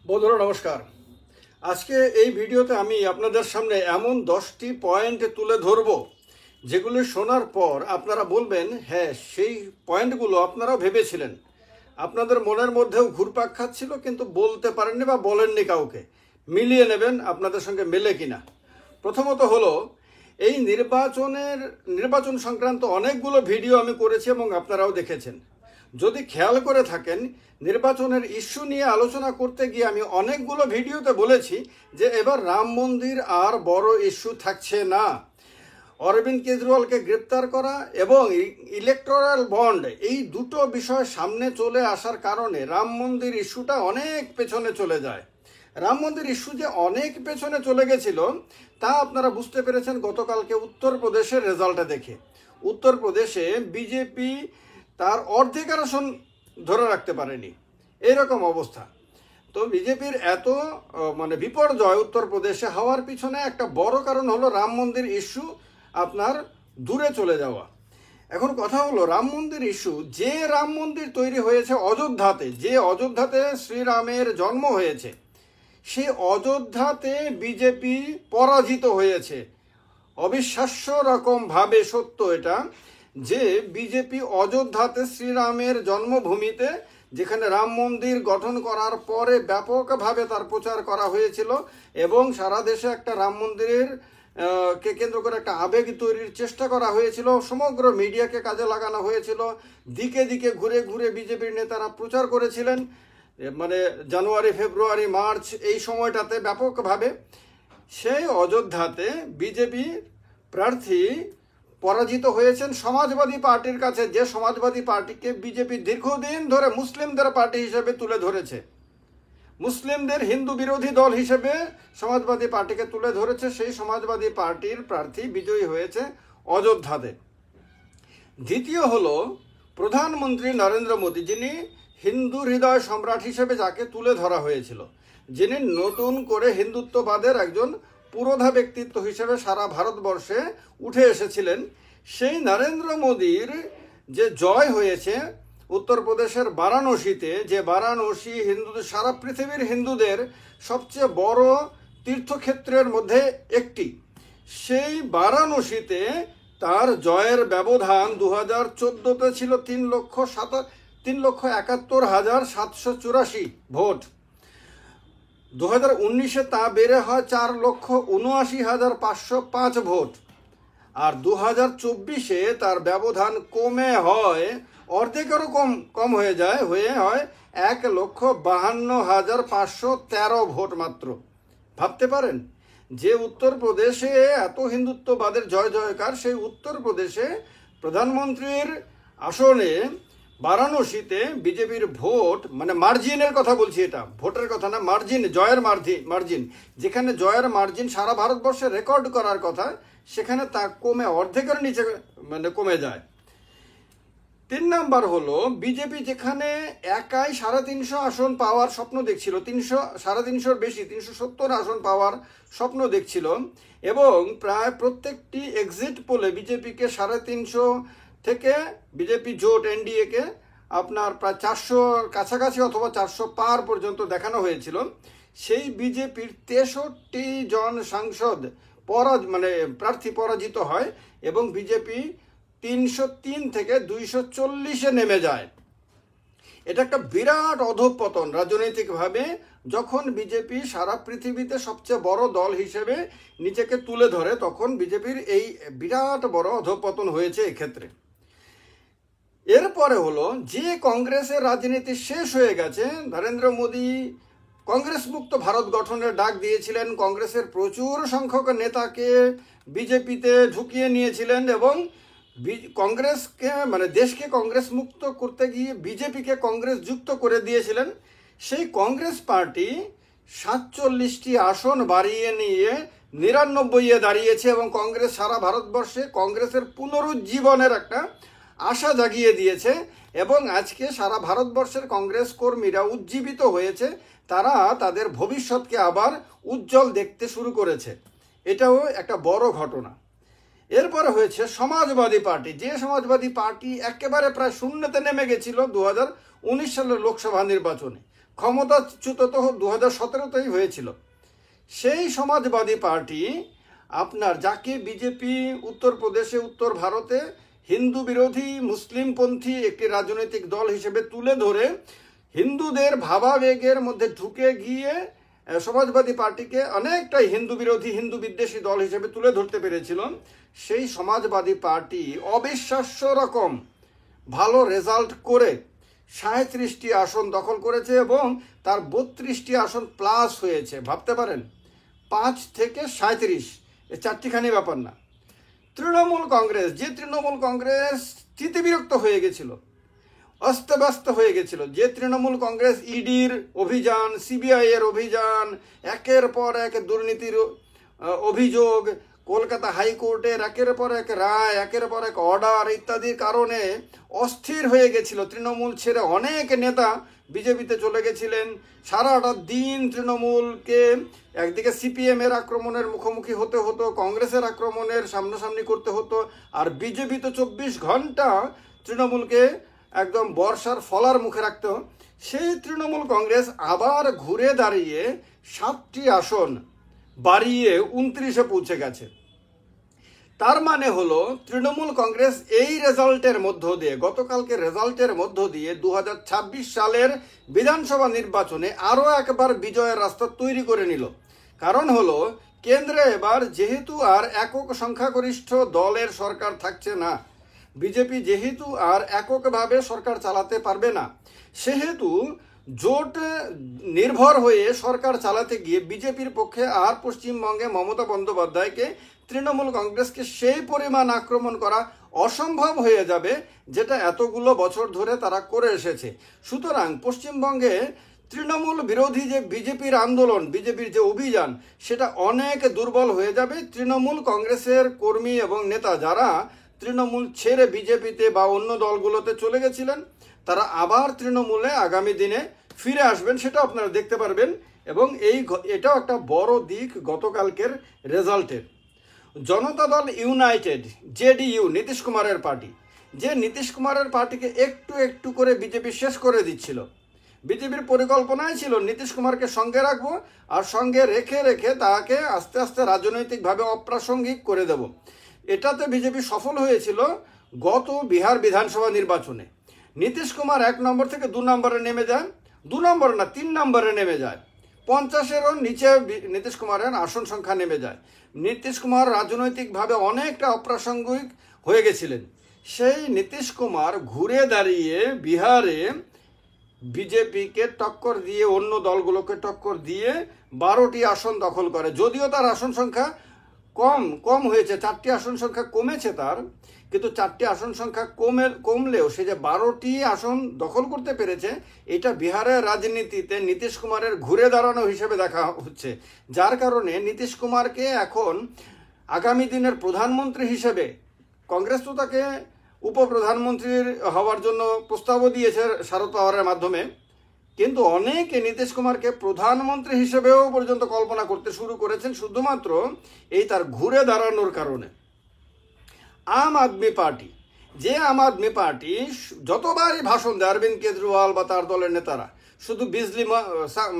বন্ধুরা নমস্কার। আজকে এই ভিডিওতে আমি আপনাদের সামনে এমন 10টি পয়েন্ট তুলে ধরব যেগুলি শোনার পর আপনারা বলবেন হ্যাঁ সেই পয়েন্টগুলো আপনারাও ভেবেছিলেন, আপনাদের মনের মধ্যেও ঘুরপাক খাচ্ছিল কিন্তু বলতে পারেননি বা বলেননি কাউকে। মিলিয়ে নেবেন আপনাদের সঙ্গে মেলে কিনা। প্রথমত হলো এই নির্বাচন সংক্রান্ত অনেকগুলো ভিডিও আমি করেছি এবং আপনারাও দেখেছেন। যদি খেয়াল করে থাকেন, নির্বাচনের ইস্যু নিয়ে আলোচনা করতে গিয়ে আমি অনেকগুলো ভিডিওতে বলেছি যে এবার রাম মন্দির আর বড় ইস্যু থাকছে না। অরবিন্দ কেজরিওয়ালকে গ্রেপ্তার করা এবং ইলেকটোরাল বন্ড, এই দুটো বিষয় সামনে চলে আসার কারণে রাম মন্দির ইস্যুটা অনেক পেছনে চলে যায়। রাম মন্দির ইস্যু যে অনেক পেছনে চলে গেছিল তা আপনারা বুঝতে পেরেছেন গতকালকে উত্তরপ্রদেশের রেজাল্টটা দেখে। উত্তরপ্রদেশে বিজেপি তার অর্ধেকের আসন ধরে রাখতে পারেনি, এরকম অবস্থা। তো বিজেপির এত বিপর্যয় উত্তরপ্রদেশে হওয়ার পিছনে একটা বড় কারণ হলো রাম মন্দির ইস্যু আপনার দূরে চলে যাওয়া। এখন কথা হলো রাম মন্দির ইস্যু, যে রাম মন্দির তৈরি হয়েছে অযোধ্যাতে, যে অযোধ্যাতে শ্রীরামের জন্ম হয়েছে, সেই অযোধ্যাতে বিজেপি পরাজিত হয়েছে। অবিশ্বাস্য রকমভাবে সত্য এটা যে বিজেপি অযোধ্যাতে শ্রীরামের জন্মভূমিতে, যেখানে রাম মন্দির গঠন করার পরে ব্যাপকভাবে তার প্রচার করা হয়েছিল এবং সারা দেশে একটা রাম মন্দিরের কে কেন্দ্র করে একটা আবেগ তৈরির চেষ্টা করা হয়েছিল, সমগ্র মিডিয়াকে কাজে লাগানো হয়েছিল, দিকে দিকে ঘুরে ঘুরে বিজেপির নেতারা প্রচার করেছিলেন। জানুয়ারি, ফেব্রুয়ারি, মার্চ এই সময়টাতে ব্যাপকভাবে সেই অযোধ্যাতে বিজেপি প্রার্থী পরাজিত হয়েছেন সমাজবাদী পার্টির কাছে, যে সমাজবাদী পার্টিকে বিজেপি দীর্ঘদিন ধরে মুসলিমদের পার্টি হিসেবে তুলে ধরেছে, মুসলিমদের হিন্দু বিরোধী দল হিসেবে সমাজবাদী পার্টিকে তুলে ধরেছে। সেই সমাজবাদী পার্টির প্রার্থী বিজয়ী হয়েছে অযোধ্যাতে। দ্বিতীয় হলো প্রধানমন্ত্রী নরেন্দ্র মোদী, যিনি হিন্দু হৃদয় সম্রাট হিসেবে যাকে তুলে ধরা হয়েছিল, যিনি নতুন করে হিন্দুত্ববাদের একজন পুরোধা ব্যক্তিত্ব হিসেবে সারা ভারতবর্ষে উঠে এসেছিলেন। সেই নরেন্দ্র মোদীর যে জয় হয়েছে উত্তরপ্রদেশের বারাণসীতে, যে বারাণসী হিন্দুদের, সারা পৃথিবীর হিন্দুদের সবচেয়ে বড় তীর্থক্ষেত্রের মধ্যে একটি, সেই বারাণসীতে তার জয়ের ব্যবধান 2014-তে ছিল 3,71,784 ভোট। 2019-এ তা বেড়ে হয় 4,79,505 ভোট। আর 2024-এ তার ব্যবধান কমে হয়, অর্ধেকেরও কম হয়ে হয় 1,52,513 ভোট মাত্র। ভাবতে পারেন যে উত্তরপ্রদেশে এত হিন্দুত্ববাদের জয় জয়কার, সেই উত্তরপ্রদেশে প্রধানমন্ত্রীর আসনে বারাণসীতে বিজেপির ভোট, মার্জিনের কথা বলছি, এটা ভোটের কথা না, মার্জিন, জয়ের মার্জিন, যেখানে জয়ের মার্জিন সারা ভারতবর্ষে রেকর্ড করার কথা, সেখানে তা কমে অর্ধেকের নিচে কমে যায়। 3 নাম্বার হলো বিজেপি যেখানে একাই 350 আসন পাওয়ার স্বপ্ন দেখছিল, 350 বেশি 370 আসন পাওয়ার স্বপ্ন দেখছিল এবং প্রায় প্রত্যেকটি এক্সিট পোলে বিজেপিকে 350 থেকে বিজেপি জোট এনডিএকে আপনার প্রায় 400 কাছাকাছি অথবা 400 পার পর্যন্ত দেখানো হয়েছিল। সেই বিজেপির 63 জন সাংসদ প্রার্থী পরাজিত হয় এবং বিজেপি 303 থেকে 240-এ নেমে যায়। এটা একটা বিরাট অধঃপতন রাজনৈতিকভাবে, যখন বিজেপি সারা পৃথিবীতে সবচেয়ে বড় দল হিসেবে নিজেকে তুলে ধরে, তখন বিজেপির এই বিরাট বড় অধঃপতন হয়েছে এক্ষেত্রে। এরপরে হলো যে কংগ্রেসের রাজনীতি শেষ হয়ে গেছে, নরেন্দ্র মোদী কংগ্রেস মুক্ত ভারত গঠনের ডাক দিয়েছিলেন, কংগ্রেসের প্রচুর সংখ্যক নেতাকে বিজেপিতে ঢুকিয়ে নিয়েছিলেন এবং কংগ্রেসকে দেশকে কংগ্রেস মুক্ত করতে গিয়ে বিজেপিকে কংগ্রেস যুক্ত করে দিয়েছিলেন। সেই কংগ্রেস পার্টি 47টি আসন বাড়িয়ে নিয়ে 99-এ দাঁড়িয়েছে এবং কংগ্রেস সারা ভারতবর্ষে কংগ্রেসের পুনরুজ্জীবনের একটা আশা জাগিয়ে দিয়েছে এবং আজকে সারা ভারতবর্ষের কংগ্রেস কর্মীরা উজ্জীবিত হয়েছে, তারা তাদের ভবিষ্যৎকে আবার উজ্জ্বল দেখতে শুরু করেছে। এটাও একটা বড় ঘটনা। এরপরে হয়েছে সমাজবাদী পার্টি, যে সমাজবাদী পার্টি একেবারে প্রায় শূন্যতে নেমে গেছিল 2019 সালের লোকসভা নির্বাচনে। ক্ষমতাচ্যুত তো 2017তেই হয়েছিল। সেই সমাজবাদী পার্টি আপনার, যাকে বিজেপি উত্তরপ্রদেশে, উত্তর ভারতে হিন্দু বিরোধী মুসলিমপন্থী একটি রাজনৈতিক দল হিসেবে তুলে ধরে হিন্দুদের ভাবাবেগের মধ্যে ঢুকে গিয়ে সমাজবাদী পার্টিকে অনেকটাই হিন্দু বিরোধী, হিন্দু বিদ্বেষী দল হিসেবে তুলে ধরতে পেরেছিল, সেই সমাজবাদী পার্টি অবিশ্বাস্য রকম ভালো রেজাল্ট করে 37টি আসন দখল করেছে এবং তার 32টি আসন প্লাস হয়েছে। ভাবতে পারেন, 5 থেকে 37, এ চারটিখানি ব্যাপার না। তৃণমূল কংগ্রেস, যে তৃণমূল কংগ্রেস স্থিতিবিরক্ত হয়ে গেছিল, অস্তব্যস্ত হয়ে গেছিল, যে তৃণমূল কংগ্রেস ইডির অভিযান, সিবিআই এর অভিযান, একের পর এক দুর্নীতির অভিযোগ, কলকাতা হাইকোর্টের একের পর এক রায়, একের পর এক অর্ডার ইত্যাদির কারণে অস্থির হয়ে গেছিল। তৃণমূল ছেড়ে অনেক নেতা বিজেপিতে চলে গেছিলেন। সারাটা দিন তৃণমূলকে একদিকে সিপিএম এর আক্রমণের মুখোমুখি হতে হতো, কংগ্রেসের আক্রমণের সামনাসামনি করতে হতো, আর বিজেপি তো 24 ঘন্টা তৃণমূলকে একদম বর্ষার ফলার মুখে রাখত। সেই তৃণমূল কংগ্রেস আবার ঘুরে দাঁড়িয়ে 7টি আসন বাড়িয়ে 29-এ পৌঁছে গেছে। তার মানে হলো তৃণমূল কংগ্রেস এই রেজাল্টের মধ্য দিয়ে, গতকালকে রেজাল্টের মধ্য দিয়ে 2026 সালের বিধানসভা নির্বাচনে আরও একবার বিজয়ের রাস্তা তৈরি করে নিল। কারণ হলো, কেন্দ্রে এবার যেহেতু আর একক সংখ্যাগরিষ্ঠ দলের সরকার থাকছে না, বিজেপি যেহেতু আর এককভাবে সরকার চালাতে পারবে না, সেহেতু জোট নির্ভর হয়ে সরকার চালাতে গিয়ে বিজেপির পক্ষে আর পশ্চিমবঙ্গে মমতা বন্দ্যোপাধ্যায়কে, তৃণমূল কংগ্রেসকে সেই পরিমাণ আক্রমণ করা অসম্ভব হয়ে যাবে, যেটা এতগুলো বছর ধরে তারা করে এসেছে। সুতরাং পশ্চিমবঙ্গে তৃণমূল বিরোধী যে বিজেপির আন্দোলন, বিজেপির যে অভিযান, সেটা অনেক দুর্বল হয়ে যাবে। তৃণমূল কংগ্রেসের কর্মী এবং নেতা যারা তৃণমূল ছেড়ে বিজেপিতে বা অন্য দলগুলোতে চলে গেছিলেন, তারা আবার তৃণমূলে আগামী দিনে ফিরে আসবেন, সেটা আপনারা দেখতে পারবেন। এবং এটাও একটা বড় দিক গতকালকের রেজাল্টের। জনতা দল ইউনাইটেড, জেডিইউ, নীতিশ কুমারের পার্টি, যে নীতিশ কুমারের পার্টিকে একটু একটু করে বিজেপি শেষ করে দিচ্ছিল। বিজেপির পরিকল্পনাই ছিল নীতিশ কুমারকে সঙ্গে রাখবো, আর সঙ্গে রেখে রেখে তাকে আস্তে আস্তে রাজনৈতিকভাবে অপ্রাসঙ্গিক করে দেব। এটাতে বিজেপি সফল হয়েছিল গত বিহার বিধানসভা নির্বাচনে। নীতিশ কুমার 1 নম্বর থেকে 2 নম্বরে নেমে যায়, 2 নম্বর না 3 নম্বরে নেমে যায়, 50-এরও নিচে নীতিশ কুমারের আসন সংখ্যা নেমে যায়। নীতিশ কুমার রাজনৈতিকভাবে অনেকটা অপ্রাসঙ্গিক হয়ে গেছিলেন। সেই নীতিশ কুমার ঘুরে দাঁড়িয়ে বিহারে বিজেপিকে টক্কর দিয়ে, অন্য দলগুলোকে টক্কর দিয়ে 12টি আসন দখল করে। যদিও তার আসন সংখ্যা কম হয়েছে, 4টি আসন সংখ্যা কমেছে তার, কিন্তু 4টি আসন সংখ্যা কমলেও সে যে 12টি আসন দখল করতে পেরেছে, এটা বিহারের রাজনীতিতে নীতিশ কুমারের ঘুরে দাঁড়ানো হিসেবে দেখা হচ্ছে। যার কারণে নীতিশ কুমারকে এখন আগামী দিনের প্রধানমন্ত্রী হিসেবে, কংগ্রেস তো তাকে উপপ্রধানমন্ত্রীর হওয়ার জন্য প্রস্তাবও দিয়েছে শারদ পাওয়ারের মাধ্যমে, কিন্তু অনেকে নীতিশ কুমারকে প্রধানমন্ত্রী হিসেবেও পর্যন্ত কল্পনা করতে শুরু করেছেন শুধুমাত্র এই তার ঘুরে দাঁড়ানোর কারণে। আম আদমি পার্টি, যে আম আদমি পার্টি যতবারই ভাষণ দেয় অরবিন্দ কেজরিওয়াল বা তার দলের নেতারা, শুধু बिजली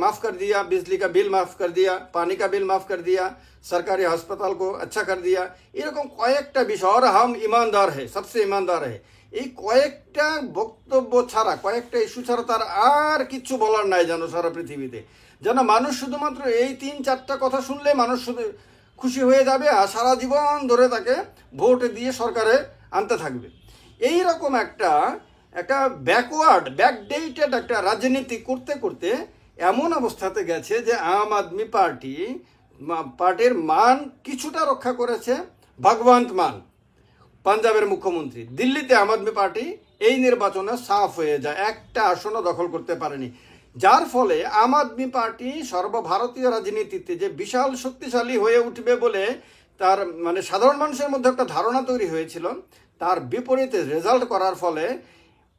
माफ कर दिया, बिजली का बिल माफ कर दिया, पानी का बिल माफ कर दिया, सरकारी अस्पताल को अच्छा कर दिया, এরকম কয়েকটা বিষয়, আর হাম ইমানদার হে, সবচেয়ে ইমানদার হে, এই কয়েকটা বক্তব্য ছাড়া, কয়েকটা ইস্যু ছাড়া তার আর কিচ্ছু বলার নাই যেন সারা পৃথিবীতে। যেন মানুষ শুধুমাত্র এই 3-4টা কথা শুনলে মানুষ শুধু খুশি হয়ে যাবে আর সারা জীবন ধরে তাকে ভোট দিয়ে সরকারে আনতে থাকবে। এই রকম একটা ব্যাকডেটেড একটা রাজনীতি করতে করতে এমন অবস্থাতে গেছে যে আম আদমি পার্টির মান কিছুটা রক্ষা করেছে ভগবন্ত মান, পাঞ্জাবের মুখ্যমন্ত্রী। দিল্লিতে আম আদমি পার্টি এই নির্বাচনে সাফ হয়ে যায়, একটা আসনও দখল করতে পারেনি। যার ফলে আম আদমি পার্টি সর্বভারতীয় রাজনীতিতে যে বিশাল শক্তিশালী হয়ে উঠবে বলে তার মানে সাধারণ মানুষের মধ্যে একটা ধারণা তৈরি হয়েছিল, তার বিপরীতে রেজাল্ট করার ফলে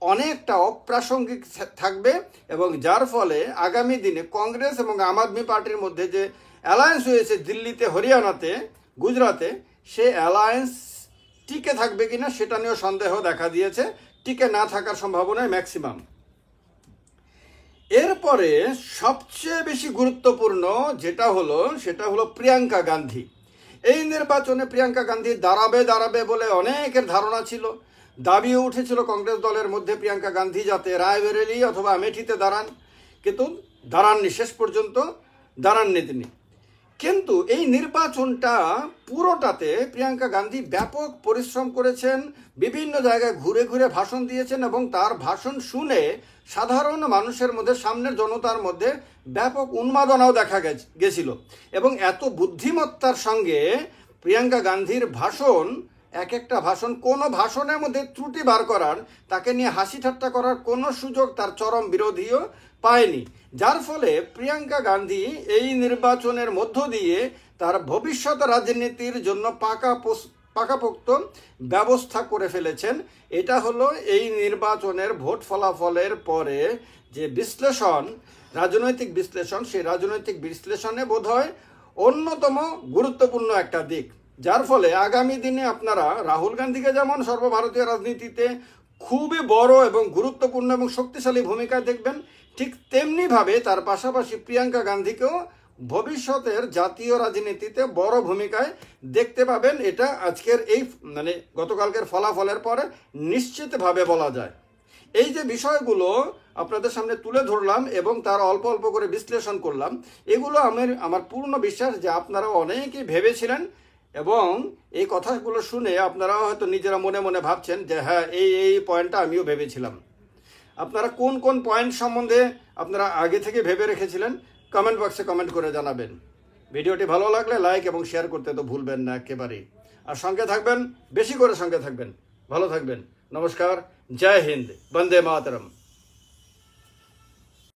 অনেকটা অপ্রাসঙ্গিক থাকবে। এবং যার ফলে আগামী দিনে কংগ্রেস এবং আম আদমি পার্টির মধ্যে যে অ্যালায়েন্স হয়েছে দিল্লিতে, হরিয়ানাতে, গুজরাটে, সে অ্যালায়েন্স টিকে থাকবে কিনা সেটা নিয়েও সন্দেহ দেখা দিয়েছে। টিকে না থাকার সম্ভাবনায় ম্যাক্সিমাম। এরপরে সবচেয়ে বেশি গুরুত্বপূর্ণ সেটা হলো প্রিয়াঙ্কা গান্ধী। এই নির্বাচনে প্রিয়াঙ্কা গান্ধী দাঁড়াবে বলে অনেকের ধারণা ছিল, দাবিও উঠেছিল কংগ্রেস দলের মধ্যে প্রিয়াঙ্কা গান্ধী যাতে রায়বেরেলি অথবা আমেঠিতে দাঁড়ান, কিন্তু দাঁড়াননি, শেষ পর্যন্ত দাঁড়াননি তিনি। কিন্তু এই নির্বাচনটা পুরোটাতে প্রিয়াঙ্কা গান্ধী ব্যাপক পরিশ্রম করেছেন, বিভিন্ন জায়গায় ঘুরে ঘুরে ভাষণ দিয়েছেন এবং তার ভাষণ শুনে সাধারণ মানুষের মধ্যে, সামনের জনতার মধ্যে ব্যাপক উন্মাদনাও দেখা গেছিল। এবং এত বুদ্ধিমত্তার সঙ্গে প্রিয়াঙ্কা গান্ধীর ভাষণ, এক একটা ভাষণ, কোনো ভাষণের মধ্যে ত্রুটি বার করার, তাকে নিয়ে হাসি ঠাট্টা করার কোনো সুযোগ তার চরম বিরোধীও পায়নি। যার ফলে প্রিয়াঙ্কা গান্ধী এই নির্বাচনের মধ্য দিয়ে তার ভবিষ্যৎ রাজনীতির জন্য পাকাপোক্ত ব্যবস্থা করে ফেলেছেন। এটা হলো এই নির্বাচনের ভোট ফলাফলের পরে যে বিশ্লেষণ, রাজনৈতিক বিশ্লেষণ, সেই রাজনৈতিক বিশ্লেষণে বোধহয় অন্যতম গুরুত্বপূর্ণ একটা দিক। যার ফলে আগামী দিনে আপনারা রাহুল গান্ধীকে যেমন সর্বভারতীয় রাজনীতিতে খুবই বড় এবং গুরুত্বপূর্ণ এবং শক্তিশালী ভূমিকা দেখবেন, ঠিক তেমনিভাবে তার পাশাপাশি প্রিয়াঙ্কা গান্ধীকেও ভবিষ্যতের জাতীয় রাজনীতিতে বড় ভূমিকায় দেখতে পাবেন। এটা আজকের এই গতকালকের ফলাফলের পরে নিশ্চিতভাবে বলা যায়। এই যে বিষয়গুলো আপনাদের সামনে তুলে ধরলাম এবং তার অল্প অল্প করে বিশ্লেষণ করলাম, এগুলো আমার পূর্ণ বিশ্বাস যে আপনারা অনেকেই ভেবেছিলেন এবং এই কথাগুলো শুনে আপনারা হয়তো নিজেরা মনে মনে ভাবছেন যে হ্যাঁ, এই পয়েন্টটা আমিও ভেবেছিলাম। আপনারা কোন কোন পয়েন্ট সম্বন্ধে আপনারা আগে থেকে ভেবে রেখেছিলেন কমেন্ট বক্সে কমেন্ট করে জানাবেন। ভিডিওটি ভালো লাগলে লাইক এবং শেয়ার করতে তো ভুলবেন না একেবারেই। আর সঙ্গে থাকবেন, বেশি করে সঙ্গে থাকবেন। ভালো থাকবেন। নমস্কার, জয় হিন্দ, বন্দে মাতরম।